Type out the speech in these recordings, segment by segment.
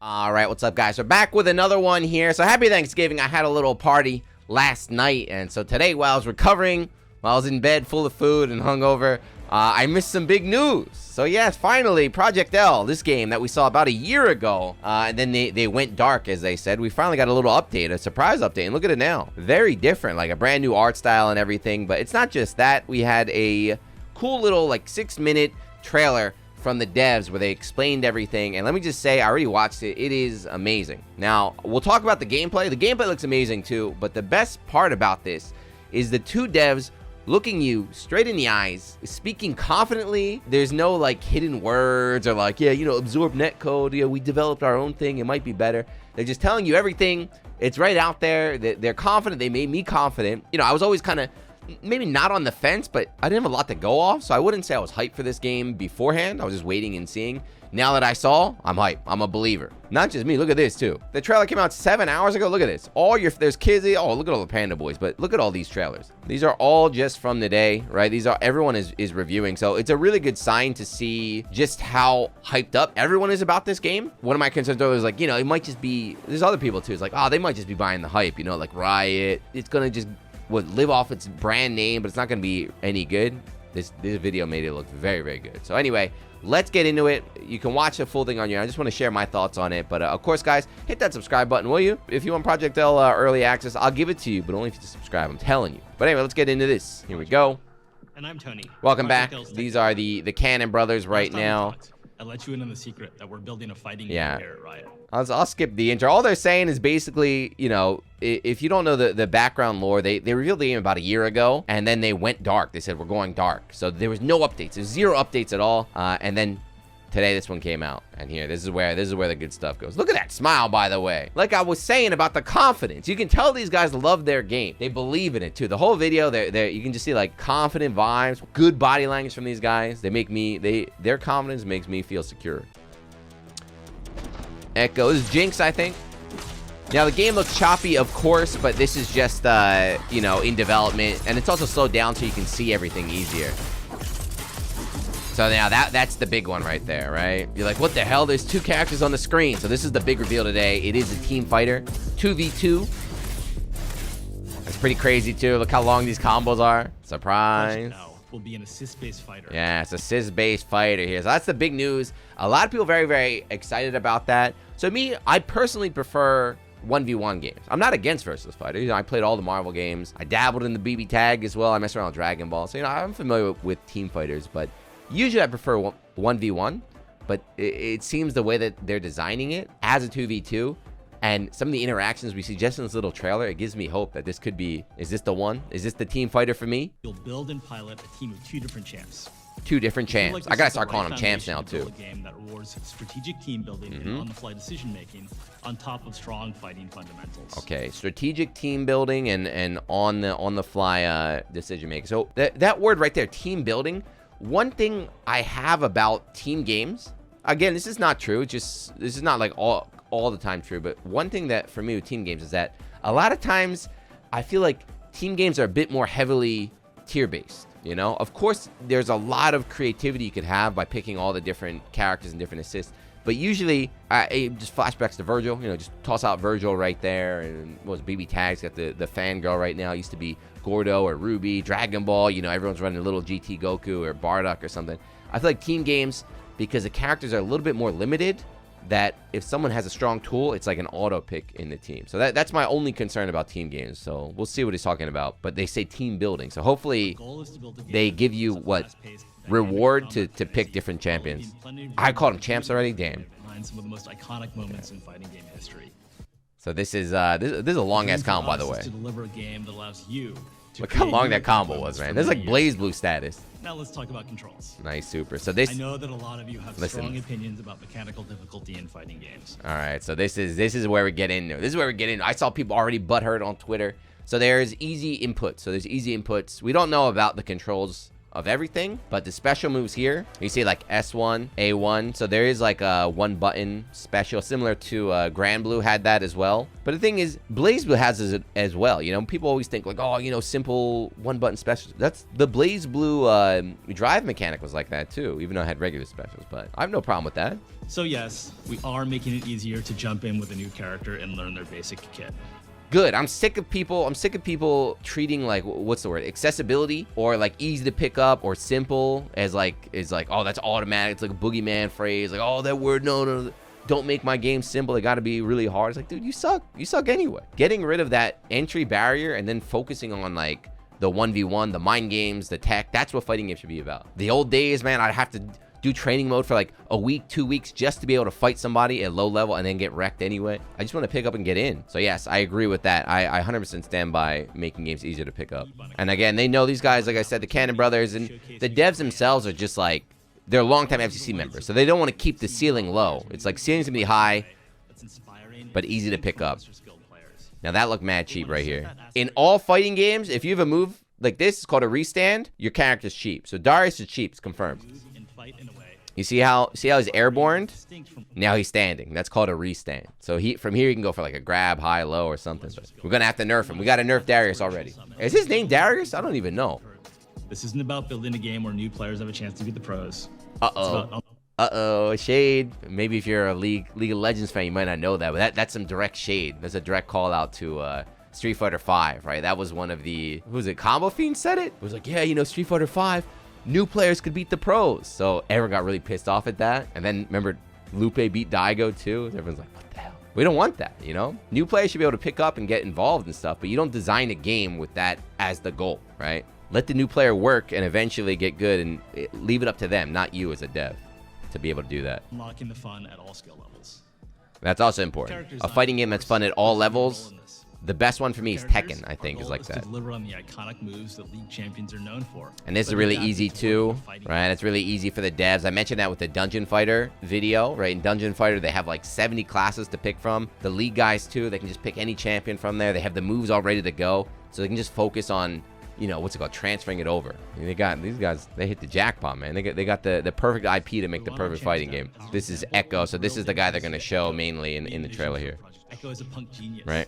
All right, what's up, guys? We're back with another one here. So happy Thanksgiving. I had a little party last night, and so today, while I was recovering, while I was in bed full of food and hungover, I missed some big news. So yes, finally, Project L, this game that we saw about a year ago, and then they went dark, as they said. We finally got a little update, a surprise update, and look at it now. Very different, like a brand new art style and everything. But it's not just that. We had a cool little like 6-minute trailer from the devs where they explained everything, and let me just say, I already watched it. It is amazing. Now, we'll talk about the gameplay. The gameplay looks amazing too, but the best part about this is the two devs looking you straight in the eyes, speaking confidently. There's no like hidden words or like, yeah, you know, absorb netcode, you know, we developed our own thing, it might be better. They're just telling you everything. It's right out there. They're confident. They made me confident. You know, I was always kind of maybe not on the fence, but I didn't have a lot to go off, so I wouldn't say I was hyped for this game beforehand. I was just waiting and seeing. Now that I saw, I'm hyped. I'm a believer. Not just me. Look at this too. The trailer came out 7 hours ago. Look at this. There's Kizzie. Oh, look at all the Panda boys. But look at all these trailers. These are all just from the day, right? Everyone is reviewing. So it's a really good sign to see just how hyped up everyone is about this game. One of my concerns though is like, you know, it might just be, there's other people too. It's like, oh, they might just be buying the hype, you know, like Riot. It's gonna just live off its brand name, but it's not gonna be any good. This video made it look very, very good. So anyway, let's get into it. You can watch the full thing on your own. I just want to share my thoughts on it. But of course, guys, hit that subscribe button, will you? If you want Project L early access, I'll give it to you, but only if you subscribe. I'm telling you. But anyway, let's get into this. Here we go. And I'm Tony. Welcome back. These are the Cannon brothers right now. I let you in on the secret that we're building a fighting game here at Riot. I'll skip the intro. All they're saying is basically, you know, if you don't know the background lore, they revealed the game about a year ago, and then they went dark. They said, we're going dark. So there was no updates. There's 0 updates at all. And then today, this one came out. And here, this is where the good stuff goes. Look at that smile, by the way. Like I was saying about the confidence. You can tell these guys love their game. They believe in it, too. The whole video, you can just see, like, confident vibes, good body language from these guys. Their confidence makes me feel secure. Echo. This is Jinx, I think. Now, the game looks choppy, of course, but this is just, you know, in development. And it's also slowed down so you can see everything easier. So now that's the big one right there, right? You're like, what the hell? There's 2 characters on the screen. So this is the big reveal today. It is a team fighter. 2v2. That's pretty crazy, too. Look how long these combos are. Surprise. Will be an assist-based fighter. Yeah, it's assist-based fighter here. So that's the big news. A lot of people very, very excited about that. So me, I personally prefer 1v1 games. I'm not against versus fighters. You know, I played all the Marvel games. I dabbled in the BB tag as well. I messed around with Dragon Ball. So, you know, I'm familiar with team fighters, but usually I prefer 1v1. But it seems the way that they're designing it as a 2v2 and some of the interactions we see just in this little trailer, it gives me hope that this could be, is this the one? Is this the team fighter for me? You'll build and pilot a team of 2 different champs. 2 different champs. I gotta start calling them champs now too. A game that rewards strategic team building and on-the-fly decision making on top of strong fighting fundamentals. Okay, strategic team building and on the fly decision making. So that word right there, team building. One thing I have about team games, again, this is not true. This is not like all the time true, but one thing that for me with team games is that a lot of times I feel like team games are a bit more heavily tier based. You know, of course, there's a lot of creativity you could have by picking all the different characters and different assists. But usually, it just flashbacks to Virgil. You know, just toss out Virgil right there. And what was BB Tags? Got the fangirl right now. It used to be Gordo or Ruby, Dragon Ball. You know, everyone's running a little GT Goku or Bardock or something. I feel like team games, because the characters are a little bit more limited, that if someone has a strong tool, it's like an auto pick in the team. So that's my only concern about team games. So we'll see what he's talking about. But they say team building. So hopefully they give you what reward to pick different champions. I called them champs already. Damn. Some of the most iconic moments in fighting game history. So this is a long ass combo, by the way. To deliver a game that allows you to look how long that combo was, man. This is like Blaze Blue status. Now let's talk about controls. Nice, super. So this, I know that a lot of you have strong opinions about mechanical difficulty in fighting games. All right, so this is where we get into. This is where we get into. I saw people already butthurt on Twitter. So there's easy inputs. So there's easy inputs. We don't know about the controls of everything, but the special moves here, you see like S1, A1. So there is like a 1-button special, similar to Grand Blue had that as well. But the thing is, Blaze Blue has it as well. You know, people always think like, oh, you know, simple 1-button specials. That's the Blaze Blue drive mechanic was like that too, even though it had regular specials. But I have no problem with that. So yes, we are making it easier to jump in with a new character and learn their basic kit. Good. I'm sick of people treating like, what's the word, accessibility or like easy to pick up or simple as like, oh, that's automatic. It's like a boogeyman phrase, like, oh, that word, no, don't make my game simple. It got to be really hard. It's like, dude, you suck anyway. Getting rid of that entry barrier and then focusing on like the 1v1, the mind games, the tech, that's what fighting games should be about. The old days, man, I'd have to do training mode for like a week, 2 weeks just to be able to fight somebody at low level and then get wrecked anyway. I just want to pick up and get in. So yes, I agree with that. I 100% stand by making games easier to pick up. And again, they know these guys, like I said, the Cannon brothers, and the devs themselves are just like, they're longtime FGC members, so they don't want to keep the ceiling low. It's like ceiling's gonna be high, but easy to pick up. Now that looked mad cheap right here. In all fighting games, if you have a move like this, it's called a restand, your character's cheap. So Darius is cheap, it's confirmed. You see how he's airborne? Now he's standing. That's called a restand. So from here he can go for like a grab, high, low, or something. But we're gonna have to nerf him. We got to nerf Darius already. Is his name Darius? I don't even know. This isn't about building a game where new players have a chance to beat the pros. Shade. Maybe if you're a League of Legends fan, you might not know that, but that's some direct shade. That's a direct call out to Street Fighter V, right? That was one of the, who was it? Combo Fiend said it. It was like, yeah, you know, Street Fighter V. New players could beat the pros. So everyone got really pissed off at that. And then remember, Lupe beat Daigo too. Everyone's like, what the hell? We don't want that, you know? New players should be able to pick up and get involved and stuff, but you don't design a game with that as the goal, right? Let the new player work and eventually get good, and leave it up to them, not you as a dev, to be able to do that. Unlocking the fun at all skill levels. That's also important. A fighting game that's fun at all levels. The best one for me is Tekken, I think, is like that. To deliver on the iconic moves that League champions are known for. And this is really easy too, right? It's really easy for the devs. I mentioned that with the Dungeon Fighter video, right? In Dungeon Fighter, they have like 70 classes to pick from. The League guys too, they can just pick any champion from there. They have the moves all ready to go, so they can just focus on, you know, what's it called, transferring it over. I mean, they got these guys, they hit the jackpot, man. They got the perfect IP to make the perfect fighting game. This is Echo, so this is the guy they're gonna show mainly in the trailer here. Echo is a punk genius. Right.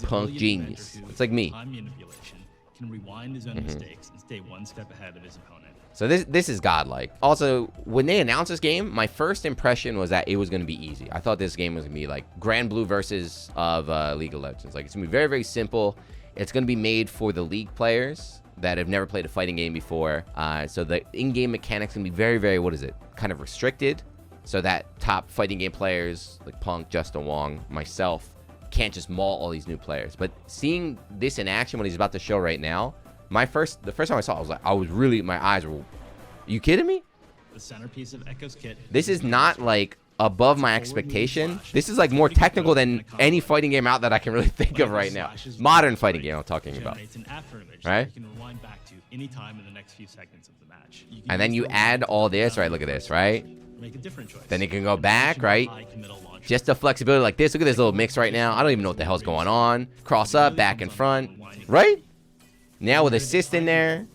Punk genius. It's like me. Can rewind his own mistakes and stay one step ahead of his opponent. So this is godlike. Also, when they announced this game, my first impression was that it was going to be easy. I thought this game was going to be like Grand Blue versus of League of Legends. Like, it's going to be very, very simple. It's going to be made for the League players that have never played a fighting game before. So the in-game mechanics can be very, very, what is it? Kind of restricted. So that top fighting game players like Punk, Justin Wong, myself, can't just maul all these new players. But seeing this in action, what he's about to show right now, the first time I saw it, I was really, my eyes were, are you kidding me? The centerpiece of Echo's kit. This is not like above my expectation. This is like more technical than any fighting game out that I can really think of right now. Modern fighting game I'm talking about. Right? And then you add all this, right? Look at this, right? Then it can go back, right? Just the flexibility like this. Look at this little mix right now. I don't even know what the hell's going on. Cross up, back and front, right? Now with assist in there.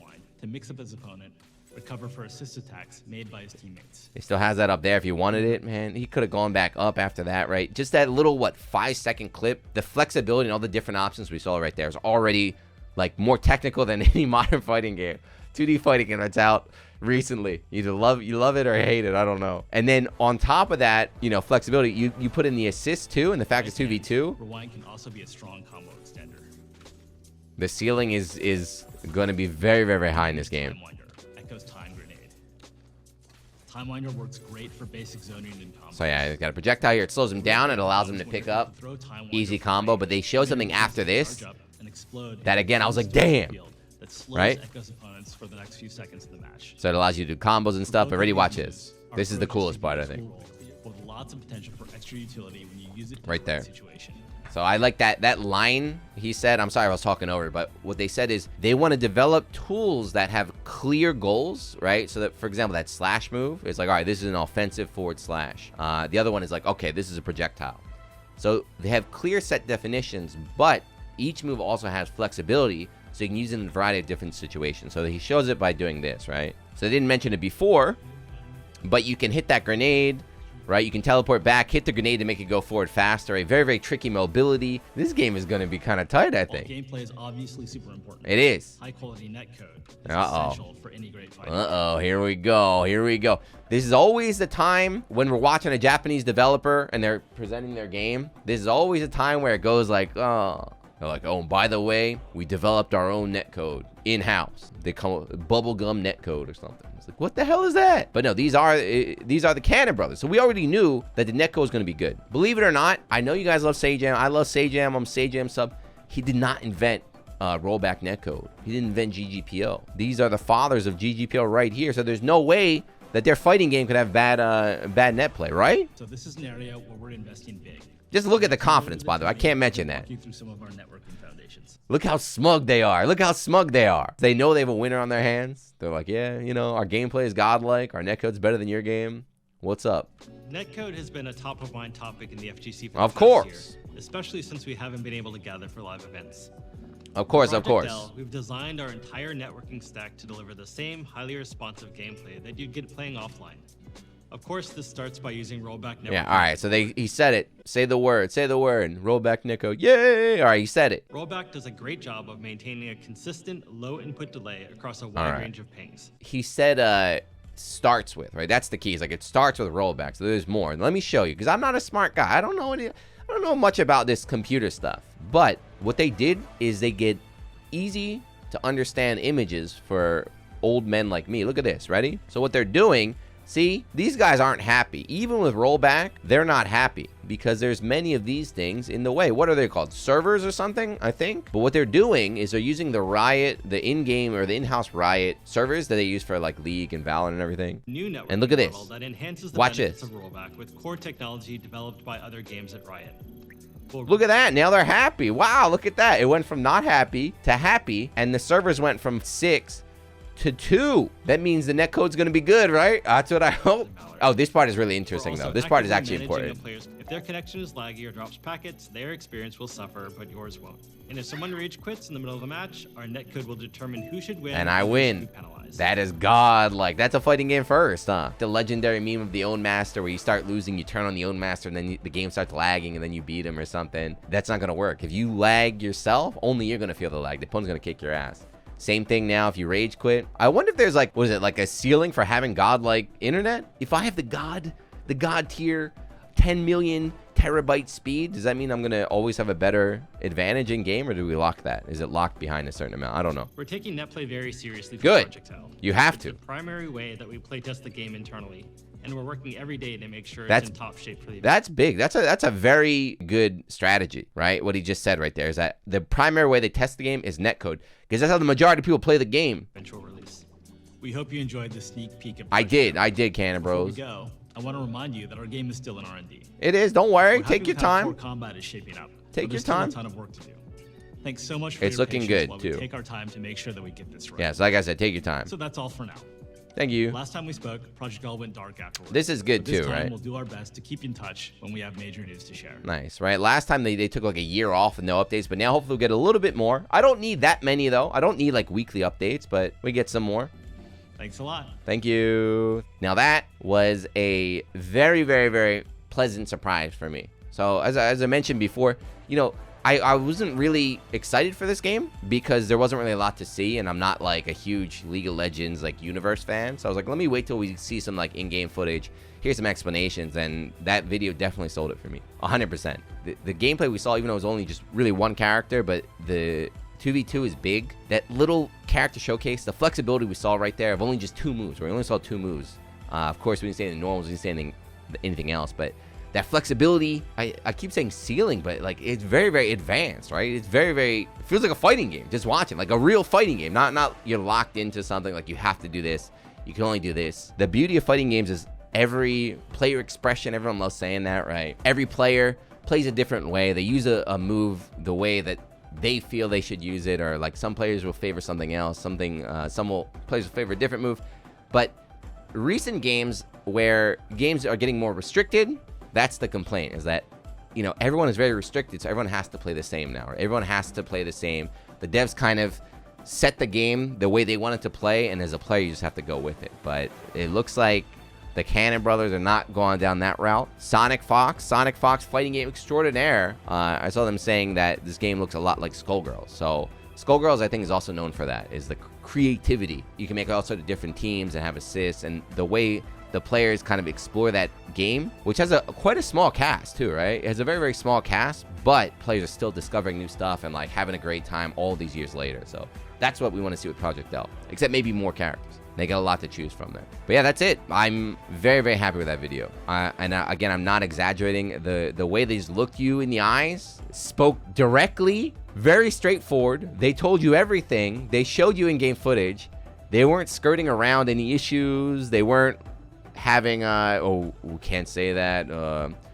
To mix up his opponent, recover for assist attacks made by his teammates. He still has that up there if you wanted it, man. He could have gone back up after that, right? Just that little, 5-second clip. The flexibility and all the different options we saw right there is already like more technical than any modern fighting game. 2D fighting game that's out recently. Either you love it or hate it. I don't know. And then on top of that, flexibility, you put in the assist too, and the fact it's 2v2. Rewind can also be a strong combo extender. The ceiling is going to be very, very, very high in this game. Echo's time grenade. Time Winder works great for basic zoning and combo. So yeah, he's got a projectile here. It slows him down. It allows him to pick up. Easy combo. But they show something after this that, again, I was like, damn. Right? For the next few seconds of the match. So it allows you to do combos and stuff. But already watch this. This is the coolest part, I think. With lots of potential for extra utility when you use it right there. So I like that line he said. I'm sorry I was talking over, but what they said is they want to develop tools that have clear goals, right? So that, for example, that slash move is like, all right, this is an offensive /. The other one is like, okay, this is a projectile. So they have clear set definitions, but each move also has flexibility. so you can use it in a variety of different situations. So he shows it by doing this, right? So they didn't mention it before, but you can hit that grenade, right? You can teleport back, hit the grenade to make it go forward faster. A very, very tricky mobility. This game is going to be kind of tight, I think. Gameplay is obviously super important. It is. High quality netcode is essential for any great fighting. Here we go. Here we go. This is always the time when we're watching a Japanese developer and they're presenting their game. This is always a time where it goes like, oh. They're like, oh, by the way, we developed our own netcode in-house. They call it bubblegum netcode or something. It's like, what the hell is that? But no, these are the Cannon brothers. So we already knew that the netcode was going to be good. Believe it or not, I know you guys love Sajam. I love Sajam. I'm Sajam sub. He did not invent rollback netcode. He didn't invent GGPO. These are the fathers of GGPO right here. So there's no way that their fighting game could have bad net play, right? So this is an area where we're investing big. Just look at the confidence, by the way. I can't mention that. Through some of our networking foundations. Look how smug they are. Look how smug they are. They know they have a winner on their hands. They're like, yeah, you know, our gameplay is godlike. Our netcode's better than your game. What's up? Netcode has been a top-of-mind topic in the FGC for of the course. past year, especially since we haven't been able to gather for live events. Of course, Project of course. L, we've designed our entire networking stack to deliver the same highly responsive gameplay that you'd get playing offline. Of course, this starts by using rollback network. Yeah, all right. So he said it. Say the word. Say the word. Rollback netcode. Yay! All right, he said it. Rollback does a great job of maintaining a consistent low input delay across a wide range of pings. He said starts with, right? That's the key. It's like it starts with rollback. So there's more. And let me show you, because I'm not a smart guy. I don't know much about this computer stuff. But what they did is they get easy to understand images for old men like me. Look at this. Ready? So what they're doing. See, these guys aren't happy. Even with rollback, they're not happy because there's many of these things in the way. What are they called? Servers or something, I think. But what they're doing is they're using the Riot, the in-game or the in-house Riot servers that they use for like League and Valorant and everything. New network and look at this. That enhances the Watch benefits this. of rollback with core technology developed by other games at Riot. Look at that. Now they're happy. Wow, look at that. It went from not happy to happy, and the servers went from 6 to 2. That means the netcode's going to be good, right? That's what I hope. Oh, this part is really interesting, though. This part is actually important. If their connection is laggy or drops packets, their experience will suffer, but yours won't. And if someone rage quits in the middle of a match, our netcode will determine who should win. And I win. That is godlike. That's a fighting game first, huh? The legendary meme of the Own Master where you start losing, you turn on the Own Master, and then the game starts lagging, and then you beat him or something. That's not going to work. If you lag yourself, only you're going to feel the lag. The opponent's going to kick your ass. Same thing now if you rage quit. I wonder if there's like, what is it, like a ceiling for having godlike internet? If I have the god tier 10 million terabyte speed, does that mean I'm going to always have a better advantage in game, or do we lock that? Is it locked behind a certain amount? I don't know. We're taking netplay very seriously for Good. Project L. You have to. It's the primary way that we playtest the game internally, and we're working every day to make sure it's in top shape for the event. That's big. That's a very good strategy, right? What he just said right there is that the primary way they test the game is netcode, because that's how the majority of people play the game. Eventual release. We hope you enjoyed the sneak peek of I did, Cannon Bros. Before we go, I want to remind you that our game is still in R&D. It is. Don't worry. We're Take your time. Combat is shaping up. Take your still time. A ton of work to do. Thanks so much for It's your looking patience good while too. We take our time to make sure that we get this right. Yeah, so like I said, take your time. So that's all for now. Thank you. Last time we spoke, Project L went dark afterwards. This is good This too, time, right? We'll do our best to keep in touch when we have major news to share. Nice, right? Last time they took like a year off with no updates, but now hopefully we'll get a little bit more. I don't need that many though. I don't need like weekly updates, but we get some more. Thanks a lot. Thank you. Now that was a very, very, very pleasant surprise for me. So as I mentioned before, you know, I wasn't really excited for this game because there wasn't really a lot to see, and I'm not like a huge League of Legends like universe fan. So I was like, let me wait till we see some like in-game footage. Here's some explanations, and that video definitely sold it for me 100%. The gameplay we saw, even though it was only just really one character, but the 2v2 is big. That little character showcase, the flexibility we saw right there of only just 2 moves. We only saw 2 moves. Of course, we didn't see any normals, we didn't see anything else, but that flexibility, I keep saying ceiling, but like it's very, very advanced, right? It's very, very, it feels like a fighting game, just watching, like a real fighting game, not you're locked into something like you have to do this, you can only do this. The beauty of fighting games is every player expression, everyone loves saying that, right? Every player plays a different way. They use a move the way that they feel they should use it, or like some players will favor something else, players will favor a different move. But recent games where games are getting more restricted, that's the complaint, is that, you know, everyone is very restricted, so everyone has to play the same now, or everyone has to play the same. The devs kind of set the game the way they want it to play, and as a player, you just have to go with it. But it looks like the Cannon brothers are not going down that route. Sonic Fox fighting game extraordinaire. I saw them saying that this game looks a lot like Skullgirls. So Skullgirls, I think, is also known for that, is the creativity. You can make all sorts of different teams and have assists, and the way the players kind of explore that game, which has quite a small cast too, right? It has a very, very small cast, but players are still discovering new stuff and like having a great time all these years later. So that's what we want to see with Project L, except maybe more characters. They got a lot to choose from there. But yeah, that's it. I'm very, very happy with that video. Again, I'm not exaggerating. The way they just looked you in the eyes, spoke directly, very straightforward. They told you everything. They showed you in-game footage. They weren't skirting around any issues. They weren't having, oh, we can't say that.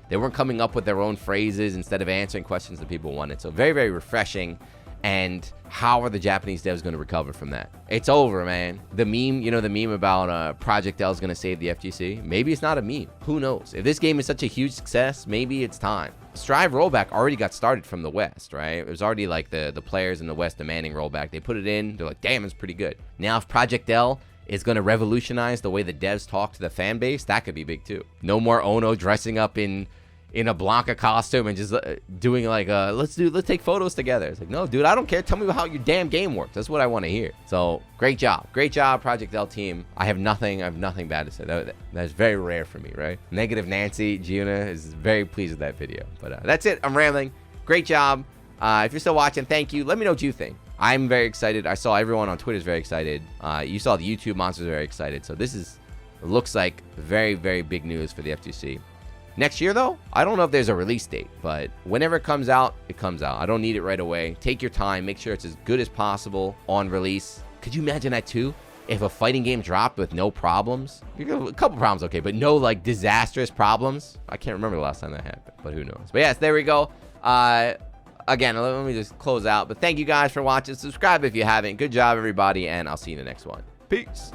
They weren't coming up with their own phrases instead of answering questions that people wanted. So very, very refreshing. And how are the Japanese devs going to recover from that? It's over, man. The meme, you know, the meme about Project L is going to save the FGC. Maybe it's not a meme. Who knows? If this game is such a huge success, maybe it's time. Strive Rollback already got started from the West, right? It was already like the players in the West demanding Rollback. They put it in. They're like, damn, it's pretty good. Now, if Project L is going to revolutionize the way the devs talk to the fan base, that could be big too. No more Ono dressing up in a Blanca costume and just doing like let's take photos together. It's like, no, dude, I don't care. Tell me how your damn game works. That's what I want to hear. So great job, Project L team. I have nothing bad to say. That's very rare for me, right? Negative Nancy Jiyuna is very pleased with that video. But that's it. I'm rambling. Great job. If you're still watching, thank you. Let me know what you think. I'm very excited. I saw everyone on Twitter is very excited. You saw the YouTube monsters are very excited. So this looks like very, very big news for the FGC. Next year, though, I don't know if there's a release date, but whenever it comes out, it comes out. I don't need it right away. Take your time. Make sure it's as good as possible on release. Could you imagine that, too? If a fighting game dropped with no problems? A couple problems, okay, but no, like, disastrous problems? I can't remember the last time that happened, but who knows? But yes, there we go. Again, let me just close out. But thank you guys for watching. Subscribe if you haven't. Good job, everybody, and I'll see you in the next one. Peace.